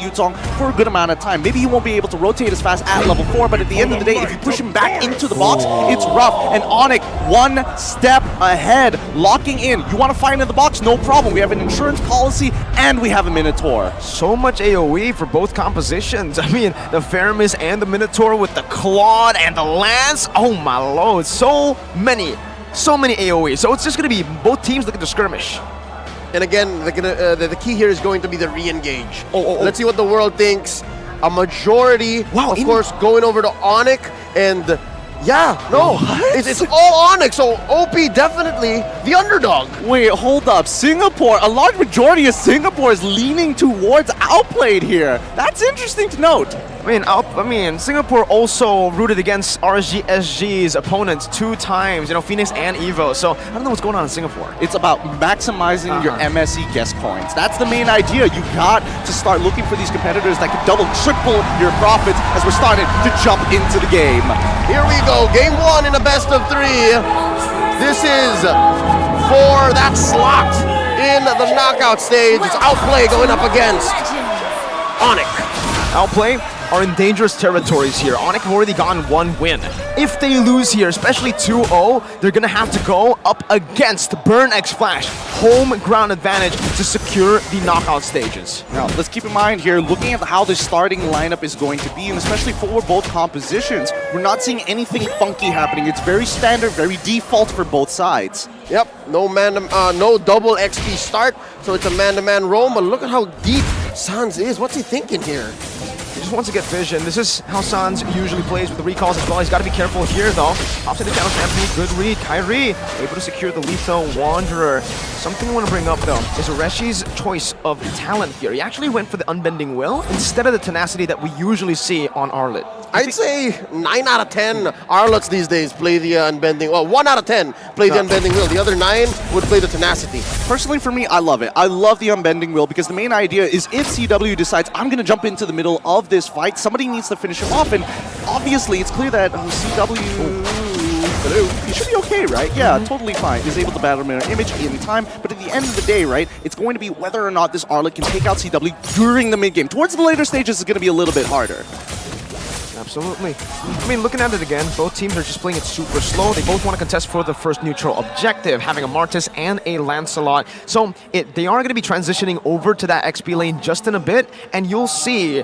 Yutong for a good amount of time. Maybe he won't be able to rotate as fast at level 4, but at the end of the day, if you push him back into the box, it's rough. And ONIC, one step ahead, locking in. You want to fight in the box? No problem. We have an insurance policy, and we have a Minotaur. So much AoE for both compositions. I mean, the Faramis and the Minotaur with the Claude and the Lance. Oh my lord, so many AoE. So it's just going to be both teams looking to skirmish. And again, the key here is going to be the re-engage. Let's see what the world thinks. A majority, of course, going over to ONIC, and it's all ONIC, so OP definitely the underdog. Wait, hold up. Singapore, a large majority of Singapore is leaning towards Outplayed here. That's interesting to note. I mean, Singapore also rooted against RSG's opponents 2 times, you know, Phoenix and Evo. So I don't know what's going on in Singapore. It's about maximizing your MSC guest coins. That's the main idea. You got to start looking for these competitors that can double, triple your profits as we're starting to jump into the game. Here we go, game 1 in a best of 3. This is for that slot in the knockout stage. It's Outplay going up against ONIC. Outplay are in dangerous territories here. ONIC have already gotten 1 win. If they lose here, especially 2-0, they're gonna have to go up against Burn X Flash. Home ground advantage to secure the knockout stages. Now, let's keep in mind here, looking at how the starting lineup is going to be, and especially for both compositions, we're not seeing anything funky happening. It's very standard, very default for both sides. Yep, no double XP start, so it's a man-to-man roam, but look at how deep Sans is. What's he thinking here? He just wants to get vision. This is how Sans usually plays with the recalls as well. He's got to be careful here, though. Opposite the channel stampede, good read. KAIRI able to secure the lethal Wanderer. Something I want to bring up, though, is Reshi's choice of talent here. He actually went for the Unbending Will instead of the tenacity that we usually see on Arlet. I'd say 9 out of 10 Arlets these days play the Unbending. Well, 1 out of 10 play the Unbending Will. The other 9 would play the Tenacity. Personally, for me, I love it. I love the Unbending Will because the main idea is if CW decides, I'm going to jump into the middle of this fight, somebody needs to finish him off. And obviously, it's clear that CW... he should be okay, right? Yeah, totally fine. He's able to battle mirror image in time, but at the end of the day, right, it's going to be whether or not this Arlet can take out CW during the mid-game. Towards the later stages, it's going to be a little bit harder. Absolutely. I mean, looking at it again, both teams are just playing it super slow. They both want to contest for the first neutral objective, having a Martis and a Lancelot. So they are going to be transitioning over to that XP lane just in a bit, and you'll see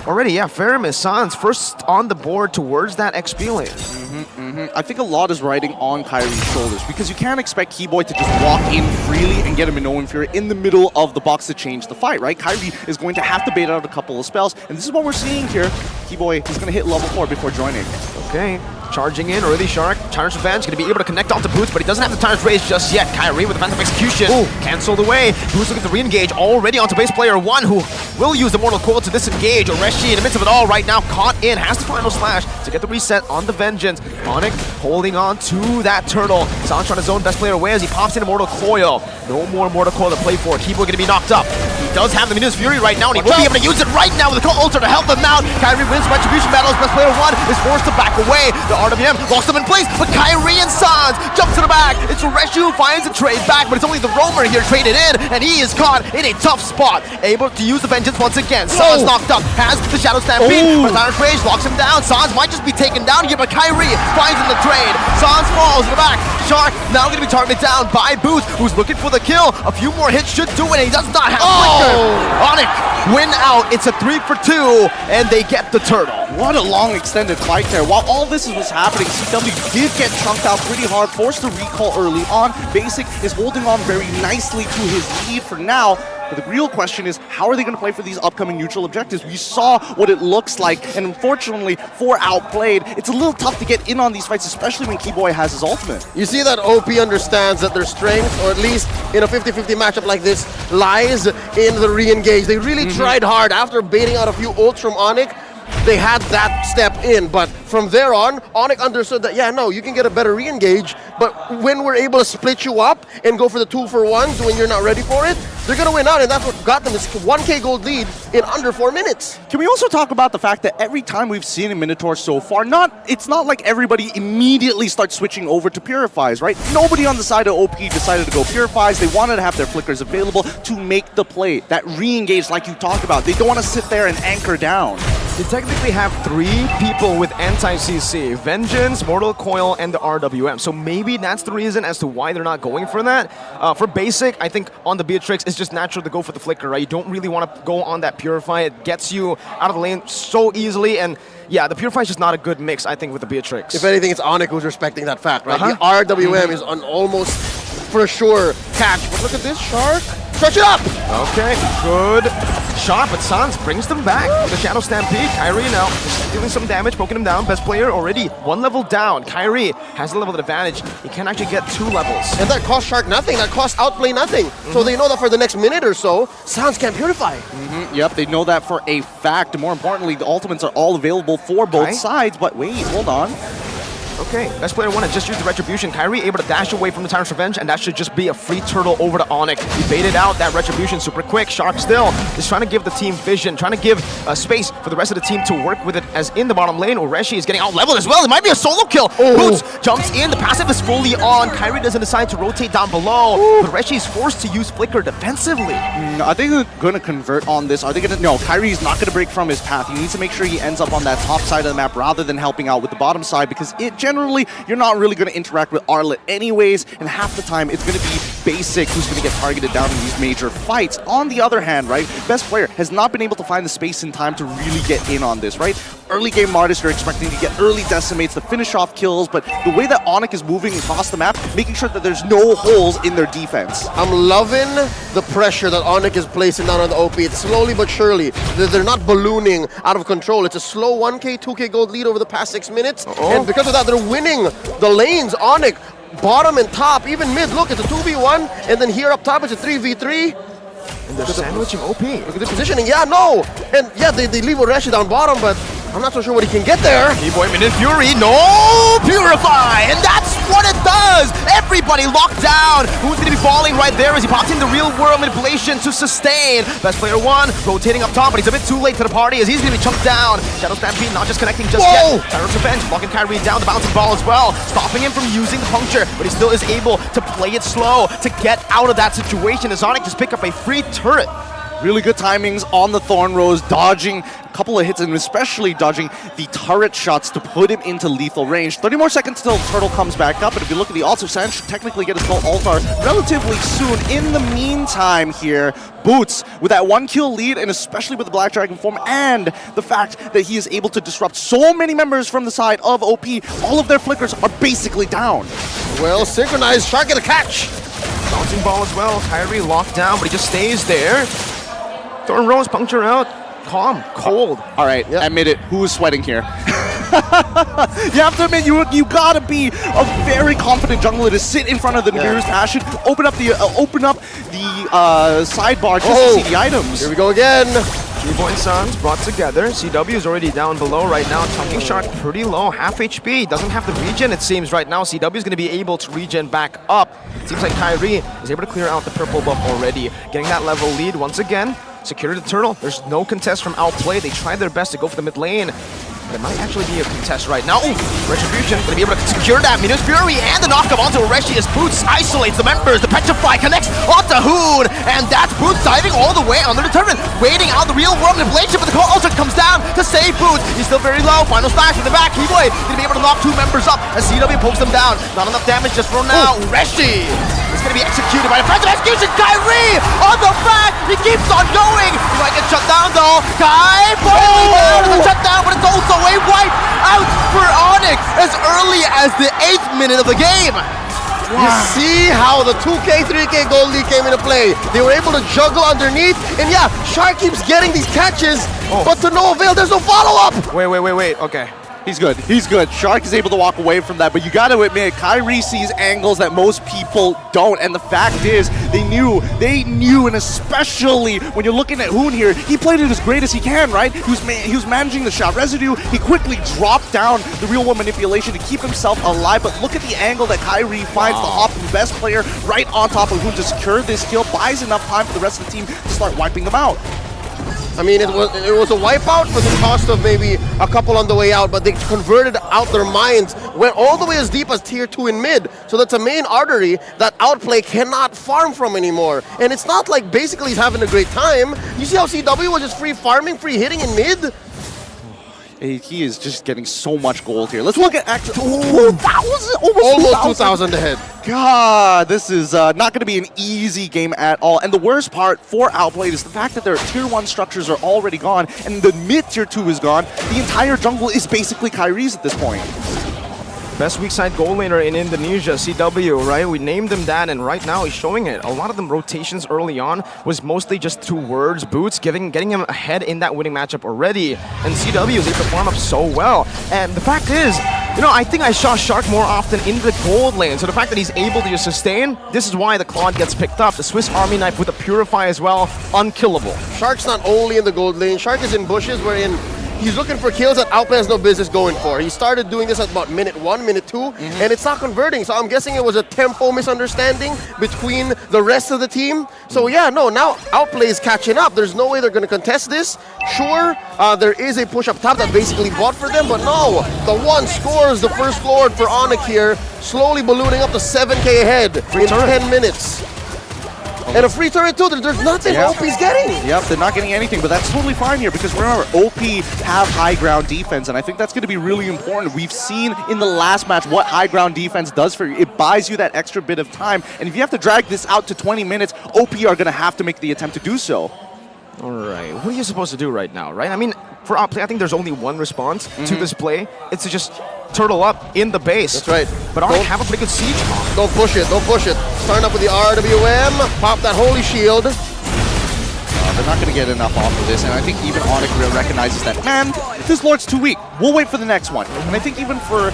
already, Faramis, Sans, first on the board towards that XP lane. I think a lot is riding on KAIRI's shoulders because you can't expect Keyboy to just walk in freely and get a Minnow Inferior in the middle of the box to change the fight, right? KAIRI is going to have to bait out a couple of spells, and this is what we're seeing here. Keyboy is going to hit level 4 before joining. Okay, charging in, early Shark. Tyrant's Revenge going to be able to connect onto Boots, but he doesn't have the Tyrant's Rage just yet. KAIRI with the Phantom Execution. Cancelled away. Boots looking to re-engage already onto base player 1, who will use the Mortal Coil to disengage. Oreshi in the midst of it all right now, caught in, has the final slash to get the reset on the Vengeance. ONIC holding on to that turtle. Sans trying to zone best player away as he pops in a Mortal Coil. No more Mortal Coil to play for. Keyboy going to be knocked up. He does have the Minus Fury right now, and he will be able to use it right now with the Cult Ultra to help him out. KAIRI wins Retribution battle as best player 1 is forced to back away. The RWM locks him in place, but KAIRI and Sans jump to the back. It's Ureshi who finds a trade back, but it's only the Roamer here traded in, and he is caught in a tough spot. Able to use the Vengeance once again. Sans knocked up, has the Shadow Stampede, but Tyrant's Rage locks him down. Sans might just be taken down here, but KAIRI finds in the trade. Sans falls in the back. Shark now going to be targeted down by Boots, who's looking for the kill. A few more hits should do it, and he does not have Flicker. ONIC win out. It's a 3 for 2, and they get the turtle. What a long extended fight there. While all this was happening, CW did get chunked out pretty hard, forced to recall early on. Basic is holding on very nicely to his lead for now. But the real question is, how are they going to play for these upcoming neutral objectives? We saw what it looks like, and unfortunately, for Outplayed, it's a little tough to get in on these fights, especially when Keyboy has his ultimate. You see that OP understands that their strength, or at least in a 50-50 matchup like this, lies in the re-engage. They really tried hard after baiting out a few ults from ONIC. They had that step in, but from there on, ONIC understood that, you can get a better re-engage, but when we're able to split you up and go for the 2-for-1s when you're not ready for it, they're gonna win out, and that's what got them this 1K gold lead in under 4 minutes. Can we also talk about the fact that every time we've seen a Minotaur so far, it's not like everybody immediately starts switching over to Purifies, right? Nobody on the side of OP decided to go Purifies. They wanted to have their flickers available to make the play, that re-engage like you talked about. They don't want to sit there and anchor down. They technically have 3 people with anti-CC. Vengeance, Mortal Coil, and the RWM. So maybe that's the reason as to why they're not going for that. For basic, I think on the Beatrix, it's just natural to go for the flicker, right? You don't really want to go on that Purify. It gets you out of the lane so easily, and yeah, the Purify is just not a good mix, I think, with the Beatrix. If anything, it's ONIC who's respecting that fact, right? The RWM is on almost for sure catch. But look at this, Shark. Stretch it up! Okay, good shot, but Sans brings them back with the Shadow Stampede. KAIRI now just dealing some damage, poking him down. Best player already 1 level down. KAIRI has the level advantage. He can actually get 2 levels. And that costs Shark nothing. That costs Outplay nothing. So they know that for the next minute or so, Sans can't Purify. Yep, they know that for a fact. More importantly, the ultimates are all available for both sides. But wait, hold on. Okay, best player 1 has just used the Retribution. KAIRI able to dash away from the Tyrant's Revenge, and that should just be a free turtle over to ONIC. He baited out that Retribution super quick. Shark still is trying to give the team vision, trying to give space for the rest of the team to work with it, as in the bottom lane, Ureshi is getting out-leveled as well. It might be a solo kill. Boots jumps in, the passive is fully on. KAIRI doesn't decide to rotate down below, but Ureshi is forced to use Flicker defensively. Are they going to convert on this? Are they going to... No, KAIRI is not going to break from his path. He needs to make sure he ends up on that top side of the map rather than helping out with the bottom side, because it generally, you're not really going to interact with Arlet anyways, and half the time it's going to be Basic who's going to get targeted down in these major fights. On the other hand, right, best player has not been able to find the space and time to really get in on this, right? Early game Martis, you're expecting to get early decimates to finish off kills, but the way that ONIC is moving across the map, making sure that there's no holes in their defense. I'm loving the pressure that ONIC is placing down on the OP. It's slowly but surely. They're not ballooning out of control. It's a slow 1K, 2K gold lead over the past 6 minutes, and because of that, they're winning the lanes. ONIC, bottom and top, even mid. Look, it's a 2v1, and then here up top, it's a 3v3. And they're sandwiching OP. Look at the positioning. Yeah, no. And yeah, they leave Ureshi down bottom, but I'm not so sure what he can get there. Boy Minute Fury, no Purify, and that's what it does. Everybody locked down. Who's going to be falling right there as he pops in the real world manipulation to sustain. Best player 1 rotating up top, but he's a bit too late to the party as he's going to be chunked down. Shadow Stampede not just connecting just yet. Tyrant's Revenge blocking KAIRI down the bouncing ball as well, stopping him from using the puncture, but he still is able to play it slow to get out of that situation as ONIC just pick up a free turret. Really good timings on the Thorn Rose, dodging a couple of hits and especially dodging the turret shots to put him into lethal range. 30 more seconds till Turtle comes back up, and if you look at the ults, Sans should technically get his full altar relatively soon. In the meantime here, Boots with that 1 kill lead, and especially with the Black Dragon form and the fact that he is able to disrupt so many members from the side of OP, all of their flickers are basically down. Well, synchronized, Shark get a catch. Bouncing ball as well, KAIRI locked down, but he just stays there. Thorn Rose puncture out. Calm, cold. All right, admit it. Who is sweating here? You have to admit, you gotta be a very confident jungler to sit in front of the nearest Ashen, open up the sidebar just to see the items. Here we go again. T-Boy and Sans brought together. CW is already down below right now. Chunking Shark pretty low, half HP. Doesn't have the regen, it seems, right now. CW is going to be able to regen back up. It seems like KAIRI is able to clear out the purple buff already. Getting that level lead once again. Secure the turtle. There's no contest from Outplay. They tried their best to go for the mid lane. But it might actually be a contest right now. Ooh, Retribution going to be able to secure that. Minus Fury and the knockup onto Ureshi as Boots isolates the members. The Petrify connects onto Hoon. And that's Boots diving all the way under the turret. Waiting out the real world manipulation, but the call also comes down to save Boots. He's still very low. Final slash in the back. T-Boy going to be able to knock 2 members up as CW pokes them down. Not enough damage just for now. Ureshi is going to be executed by the defensive execution. KAIRI on the back. He keeps on going. He might get shut down though. Kai finally down to the shutdown, but it's also a wipe out for ONIC as early as the 8th minute of the game. You see how the 2K, 3K gold lead came into play. They were able to juggle underneath, and yeah, Shark keeps getting these catches, but to no avail, there's no follow-up. Wait, okay. He's good. He's good. Shark is able to walk away from that, but you got to admit, KAIRI sees angles that most people don't. And the fact is, they knew, and especially when you're looking at Hoon here, he played it as great as he can, right? He was managing the shot residue. He quickly dropped down the real-world manipulation to keep himself alive. But look at the angle that KAIRI finds the hop from best player right on top of Hoon to secure this kill, buys enough time for the rest of the team to start wiping them out. I mean, it was a wipeout for the cost of maybe a couple on the way out, but they converted out their minds, went all the way as deep as tier 2 in mid. So that's a main artery that Outplay cannot farm from anymore. And it's not like basically he's having a great time. You see how CW was just free farming, free hitting in mid? He is just getting so much gold here. Let's look at actually 2,000, almost 2,000 ahead. God, this is not going to be an easy game at all. And the worst part for Outplayed is the fact that their tier 1 structures are already gone and the mid tier 2 is gone. The entire jungle is basically KAIRI's at this point. Best weak side goal laner in Indonesia, CW, right? We named him that, and right now he's showing it. A lot of them rotations early on was mostly just 2 words, boots, getting him ahead in that winning matchup already. And CW is able to farm up so well. And the fact is, you know, I think I saw Shark more often in the gold lane. So the fact that he's able to just sustain, this is why the Claude gets picked up. The Swiss Army knife with a Purify as well, unkillable. Shark's not only in the gold lane, Shark is in bushes wherein he's looking for kills that Outplay has no business going for. He started doing this at about minute 1, minute 2, and it's not converting. So I'm guessing it was a tempo misunderstanding between the rest of the team. So yeah, no, now Outplay is catching up. There's no way they're going to contest this. Sure, there is a push up top that basically bought for them, but no. The one scores the first Lord for ONIC here, slowly ballooning up to 7k ahead in 10 minutes. And a free turret too, there's nothing OP's getting. Yep, they're not getting anything, but that's totally fine here because remember, OP have high ground defense, and I think that's going to be really important. We've seen in the last match what high ground defense does for you. It buys you that extra bit of time, and if you have to drag this out to 20 minutes, OP are going to have to make the attempt to do so. All right, what are you supposed to do right now, right? I mean, for Outplay, I think there's only one response to this play. It's to just turtle up in the base. That's right. But ONIC have a pretty good siege. Don't push it, don't push it. Starting up with the RWM, pop that holy shield. They're not going to get enough off of this, and I think even ONIC recognizes that, man, this Lord's too weak. We'll wait for the next one. And I think even for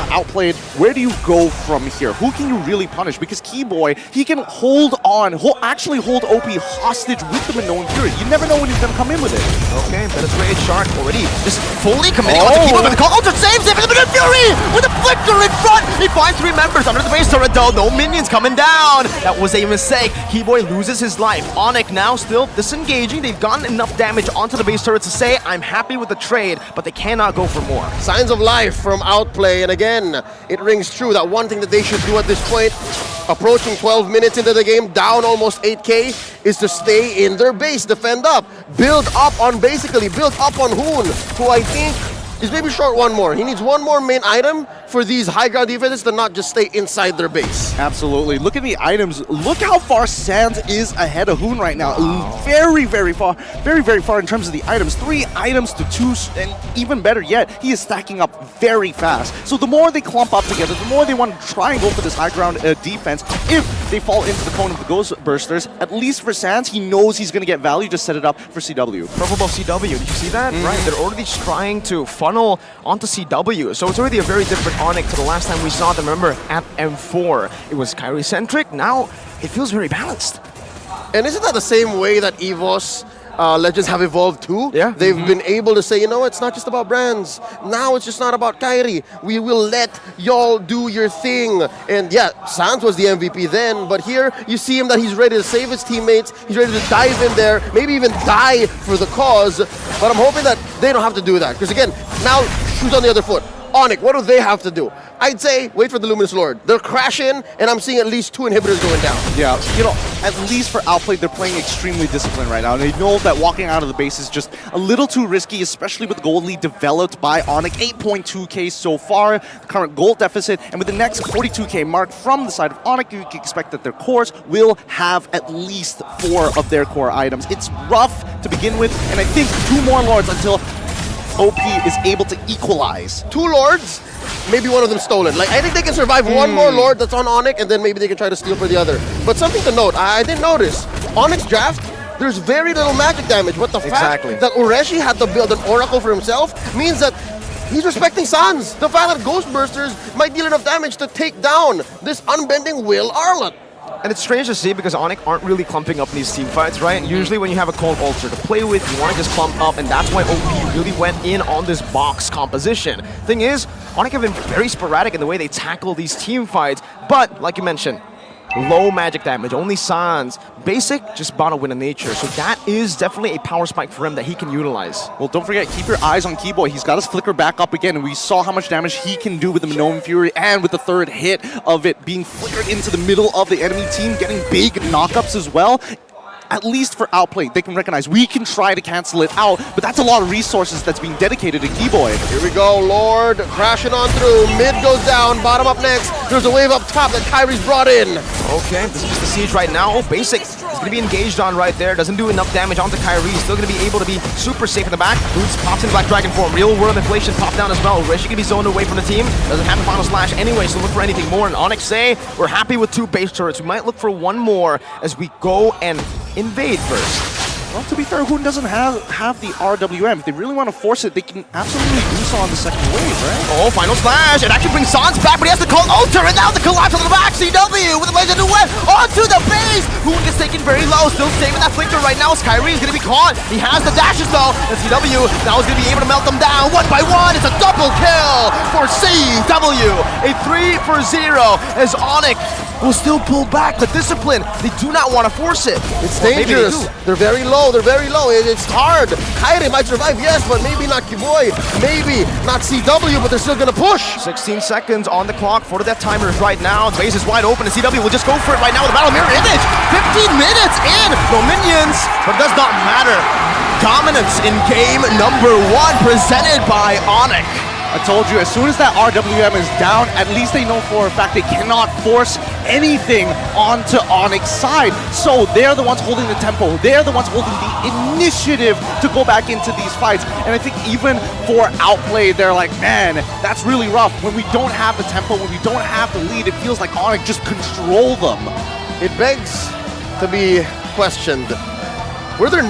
Outplayed, where do you go from here? Who can you really punish? Because Keyboy, he can hold on, actually hold OP hostage with the Minoan Fury. You never know when he's going to come in with it. Okay, penetrated Shark already just fully committing onto Keyboy with the call. Ultra saves him, and the Minoan Fury with a flicker in front. He finds 3 members under the base turret though. No minions coming down. That was a mistake. Keyboy loses his life. ONIC now still disengaging. They've gotten enough damage onto the base turret to say, I'm happy with the trade, but they cannot go for more. Signs of life from Outplay, and again, it rings true that one thing that they should do at this point, approaching 12 minutes into the game, down almost 8k, is to stay in their base, defend up, build up on Hoon, who I think is maybe short one more. He needs one more main item for these high ground defenses to not just stay inside their base. Absolutely. Look at the items. Look how far Sands is ahead of Hoon right now. Wow. Very, very far in terms of the items. 3 items to 2, and even better yet, he is stacking up very fast. So the more they clump up together, the more they want to try and go for this high ground defense. If they fall into the cone of the Ghost Bursters, at least for Sands, he knows he's going to get value. Just set it up for CW. Purple buff CW, did you see that? Right, they're already trying to funnel onto CW. So it's already a very different ONIC to the last time we saw them. Remember, at M4, it was KAIRI-centric. Now, it feels very balanced. And isn't that the same way that EVOS Legends have evolved too? Yeah. They've been able to say, you know, it's not just about brands. Now it's just not about KAIRI. We will let y'all do your thing. And yeah, Sans was the MVP then, but here you see him that he's ready to save his teammates. He's ready to dive in there, maybe even die for the cause. But I'm hoping that they don't have to do that. Because again, now shoes on the other foot. ONIC, what do they have to do? I'd say wait for the Luminous Lord. They're crashing, and I'm seeing at least 2 inhibitors going down. Yeah, you know, at least for Outplay, they're playing extremely disciplined right now. And they know that walking out of the base is just a little too risky, especially with gold lead developed by ONIC. 8.2k so far, the current gold deficit. And with the next 42k mark from the side of ONIC, you can expect that their cores will have at least 4 of their core items. It's rough to begin with, and I think 2 more Lords until OP is able to equalize. 2 Lords, maybe one of them stolen. Like, I think they can survive one more Lord that's on ONIC, and then maybe they can try to steal for the other. But something to note, I didn't notice, ONIC's draft, there's very little magic damage, but the fact that Ureshi had to build an Oracle for himself means that He's respecting Sans. The fact that Ghost Bursters might deal enough damage to take down this unbending Will Arlott. And it's strange to see because ONIC aren't really clumping up in these team fights, right? Usually when you have a cold ulcer to play with, you want to just clump up, and that's why OP really went in on this box composition. Thing is, ONIC have been very sporadic in the way they tackle these team fights, but like you mentioned, low magic damage, only Sans. Basic, just bottle win in nature. So that is definitely a power spike for him that he can utilize. Well, don't forget, keep your eyes on Keyboy. He's got his flicker back up again, and we saw how much damage he can do with the Minoan Fury, and with the third hit of it being flickered into the middle of the enemy team, getting big knockups as well. At least for Outplay, they can recognize we can try to cancel it out, but that's a lot of resources that's being dedicated to Keyboy. Here we go, Lord crashing on through. Mid goes down, bottom up next. There's a wave up top that Kairi's brought in. Okay, this is the siege right now. Oh, Basic is going to be engaged on right there. Doesn't do enough damage onto Kairi. Still going to be able to be super safe in the back. Boots pops in Black Dragon form. Real world inflation popped down as well. Rishi can be zoned away from the team. Doesn't have the final slash anyway, so look for anything more. And ONIC say we're happy with 2 base turrets. We might look for 1 more as we go and invade first. Well, to be fair, Hoon doesn't have the RWM. If they really want to force it, they can absolutely do so on the second wave, right? Oh, final slash! It actually brings Sans back, but he has to call Alter, and now the collapse on the back. CW with the laser to win onto the base. Hoon gets taken very low, still saving that flicker right now. Kairi is going to be caught. He has the dashes though, and CW now is going to be able to melt them down 1 by 1. It's a double kill for CW. A 3 for 0 as ONIC will still pull back the discipline. They do not want to force it. It's Well, maybe they dangerous. do. They're very low. They're very low. It's hard. Kairi might survive, yes, but maybe not Keyboy. Maybe not CW, but they're still going to push. 16 seconds on the clock for the death timers right now. The base is wide open, and CW will just go for it right now with a battle mirror image. 15 minutes in, no minions, but it does not matter. Dominance in game number 1 presented by ONIC. I told you, as soon as that RWM is down, at least they know for a fact they cannot force anything onto ONIC's side. So they're the ones holding the tempo. They're the ones holding the initiative to go back into these fights. And I think even for Outplay, they're like, man, that's really rough. When we don't have the tempo, when we don't have the lead, it feels like ONIC just control them. It begs to be questioned. Were there